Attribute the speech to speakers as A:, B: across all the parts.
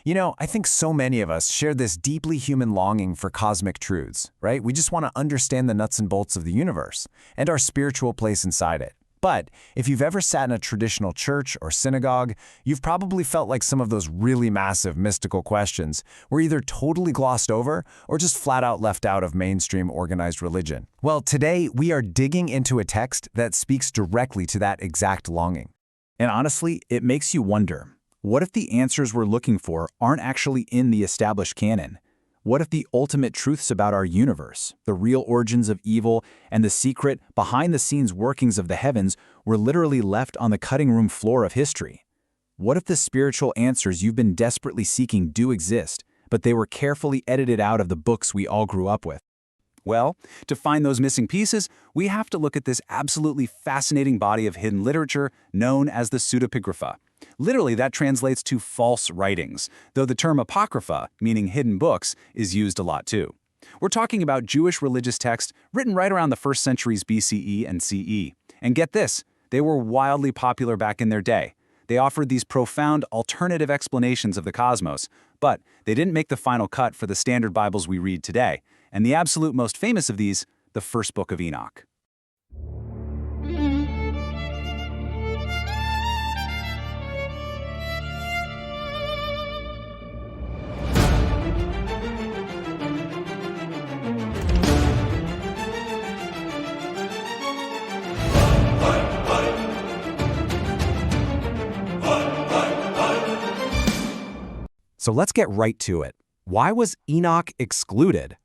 A: I think so many of us share this deeply human longing for cosmic truths, right? We just want to understand the nuts and bolts of the universe and our spiritual place inside it. But if you've ever sat in a traditional church or synagogue, you've probably felt like some of those really massive mystical questions were either totally glossed over or just flat out left out of mainstream organized religion. Well, today we are digging into a text that speaks directly to that exact longing.
B: And honestly, it makes you wonder, what if the answers we're looking for aren't actually in the established canon? What if the ultimate truths about our universe, the real origins of evil, and the secret, behind-the-scenes workings of the heavens were literally left on the cutting room floor of history? What if the spiritual answers you've been desperately seeking do exist, but they were carefully edited out of the books we all grew up with? Well, to find those missing pieces, we have to look at this absolutely fascinating body of hidden literature known as the pseudepigrapha. Literally, that translates to false writings, though the term apocrypha, meaning hidden books, is used a lot too. We're talking about Jewish religious texts written right around the 1st centuries BCE and CE. And get this, they were wildly popular back in their day. They offered these profound alternative explanations of the cosmos, but they didn't make the final cut for the standard Bibles we read today. And the absolute most famous of these, the First Book of Enoch.
C: So let's get right to it. Why was Enoch excluded?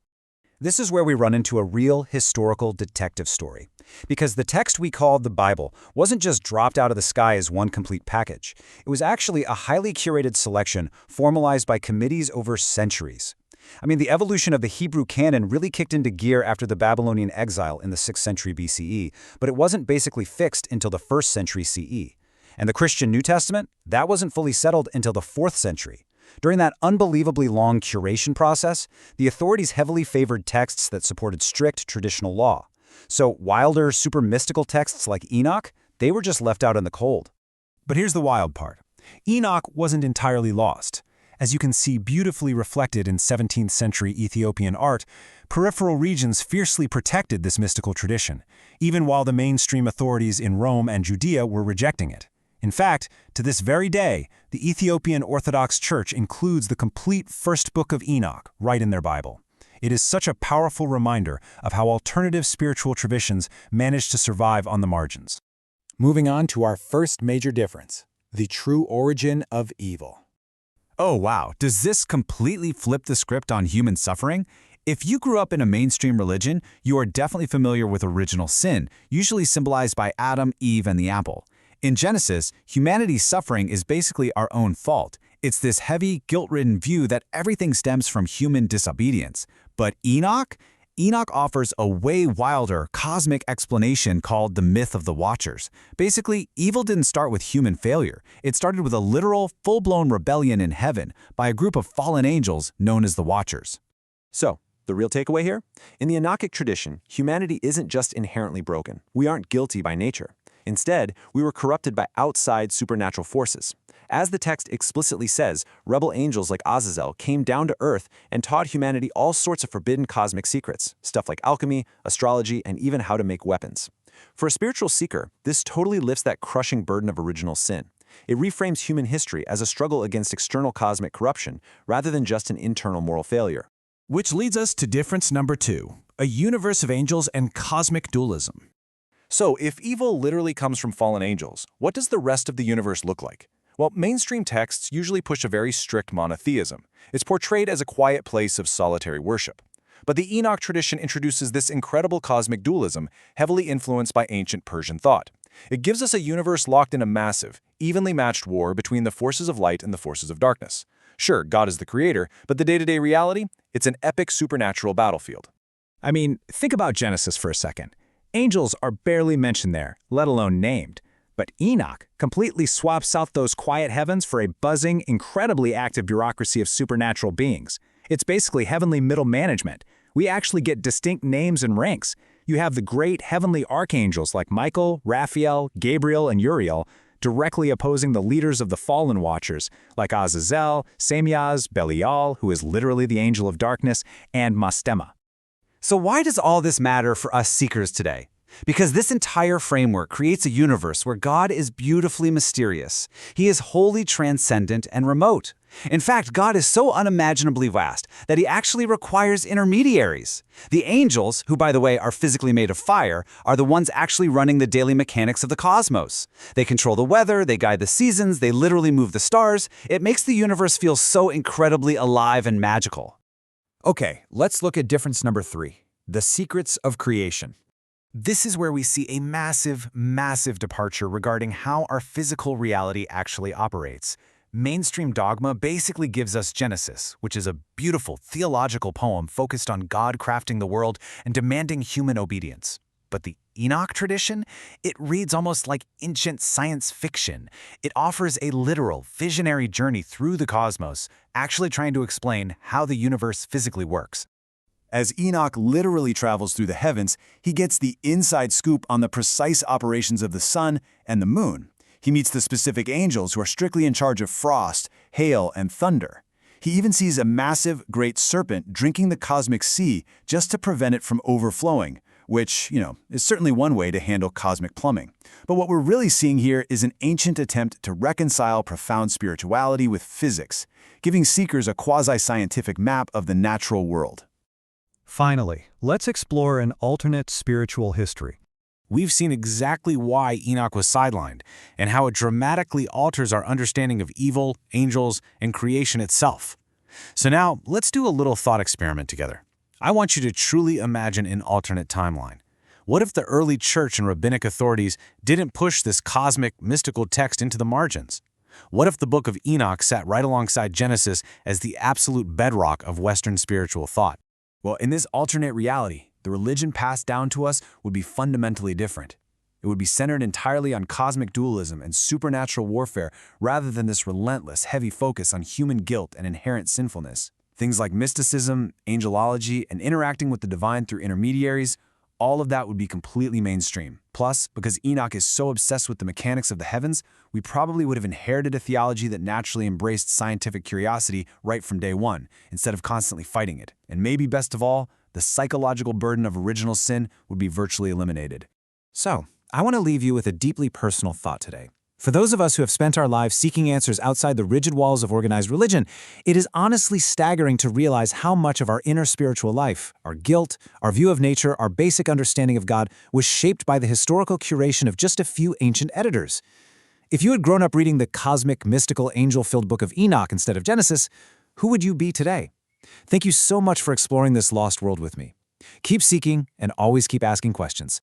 C: This is where we run into a real historical detective story. Because the text we call the Bible wasn't just dropped out of the sky as one complete package. It was actually a highly curated selection formalized by committees over centuries. I mean, the evolution of the Hebrew canon really kicked into gear after the Babylonian exile in the 6th century BCE, but it wasn't basically fixed until the 1st century CE. And the Christian New Testament, that wasn't fully settled until the 4th century. During that unbelievably long curation process, the authorities heavily favored texts that supported strict traditional law. So wilder, super mystical texts like Enoch, they were just left out in the cold.
D: But here's the wild part. Enoch wasn't entirely lost. As you can see beautifully reflected in 17th century Ethiopian art, peripheral regions fiercely protected this mystical tradition, even while the mainstream authorities in Rome and Judea were rejecting it. In fact, to this very day, the Ethiopian Orthodox Church includes the complete First Book of Enoch right in their Bible. It is such a powerful reminder of how alternative spiritual traditions managed to survive on the margins.
C: Moving on to our first major difference, the true origin of evil.
B: Oh wow, does this completely flip the script on human suffering? If you grew up in a mainstream religion, you are definitely familiar with original sin, usually symbolized by Adam, Eve, and the apple. In Genesis, humanity's suffering is basically our own fault. It's this heavy, guilt-ridden view that everything stems from human disobedience. But Enoch offers a way wilder, cosmic explanation called the myth of the Watchers. Basically, evil didn't start with human failure. It started with a literal, full-blown rebellion in heaven by a group of fallen angels known as the Watchers.
E: So, the real takeaway here? In the Enochic tradition, humanity isn't just inherently broken. We aren't guilty by nature. Instead, we were corrupted by outside supernatural forces. As the text explicitly says, rebel angels like Azazel came down to Earth and taught humanity all sorts of forbidden cosmic secrets, stuff like alchemy, astrology, and even how to make weapons. For a spiritual seeker, this totally lifts that crushing burden of original sin. It reframes human history as a struggle against external cosmic corruption, rather than just an internal moral failure.
D: Which leads us to difference number 2, a universe of angels and cosmic dualism.
F: So, if evil literally comes from fallen angels, what does the rest of the universe look like? Well, mainstream texts usually push a very strict monotheism. It's portrayed as a quiet place of solitary worship. But the Enoch tradition introduces this incredible cosmic dualism, heavily influenced by ancient Persian thought. It gives us a universe locked in a massive, evenly matched war between the forces of light and the forces of darkness. Sure, God is the creator, but the day-to-day reality? It's an epic supernatural battlefield.
B: I mean, think about Genesis for a second. Angels are barely mentioned there, let alone named. But Enoch completely swaps out those quiet heavens for a buzzing, incredibly active bureaucracy of supernatural beings. It's basically heavenly middle management. We actually get distinct names and ranks. You have the great heavenly archangels like Michael, Raphael, Gabriel, and Uriel. directly opposing the leaders of the fallen watchers, like Azazel, Samiaz, Belial, who is literally the angel of darkness, and Mastema.
C: So why does all this matter for us seekers today? Because this entire framework creates a universe where God is beautifully mysterious. He is wholly transcendent and remote. In fact, God is so unimaginably vast that he actually requires intermediaries. The angels, who by the way are physically made of fire, are the ones actually running the daily mechanics of the cosmos. They control the weather, they guide the seasons, they literally move the stars. It makes the universe feel so incredibly alive and magical.
A: Okay, let's look at difference number 3, the secrets of creation. This is where we see a massive departure regarding how our physical reality actually operates. Mainstream dogma basically gives us Genesis, which is a beautiful theological poem focused on God crafting the world and demanding human obedience. But the Enoch tradition, it reads almost like ancient science fiction. It offers a literal, visionary journey through the cosmos, actually trying to explain how the universe physically works. As Enoch literally travels through the heavens, he gets the inside scoop on the precise operations of the sun and the moon. He meets the specific angels who are strictly in charge of frost, hail, and thunder. He even sees a massive, great serpent drinking the cosmic sea just to prevent it from overflowing, which, is certainly one way to handle cosmic plumbing. But what we're really seeing here is an ancient attempt to reconcile profound spirituality with physics, giving seekers a quasi-scientific map of the natural world.
D: Finally, let's explore an alternate spiritual history.
F: We've seen exactly why Enoch was sidelined and how it dramatically alters our understanding of evil, angels, and creation itself. So now, let's do a little thought experiment together. I want you to truly imagine an alternate timeline. What if the early church and rabbinic authorities didn't push this cosmic, mystical text into the margins? What if the Book of Enoch sat right alongside Genesis as the absolute bedrock of Western spiritual thought?
A: Well, in this alternate reality, the religion passed down to us would be fundamentally different. It would be centered entirely on cosmic dualism and supernatural warfare rather than this relentless, heavy focus on human guilt and inherent sinfulness. Things like mysticism, angelology, and interacting with the divine through intermediaries, all of that would be completely mainstream. Plus, because Enoch is so obsessed with the mechanics of the heavens, we probably would have inherited a theology that naturally embraced scientific curiosity right from day one, instead of constantly fighting it. And maybe best of all, the psychological burden of original sin would be virtually eliminated.
B: So, I want to leave you with a deeply personal thought today. For those of us who have spent our lives seeking answers outside the rigid walls of organized religion, it is honestly staggering to realize how much of our inner spiritual life, our guilt, our view of nature, our basic understanding of God was shaped by the historical curation of just a few ancient editors. If you had grown up reading the cosmic, mystical, angel-filled Book of Enoch instead of Genesis, who would you be today? Thank you so much for exploring this lost world with me. Keep seeking and always keep asking questions.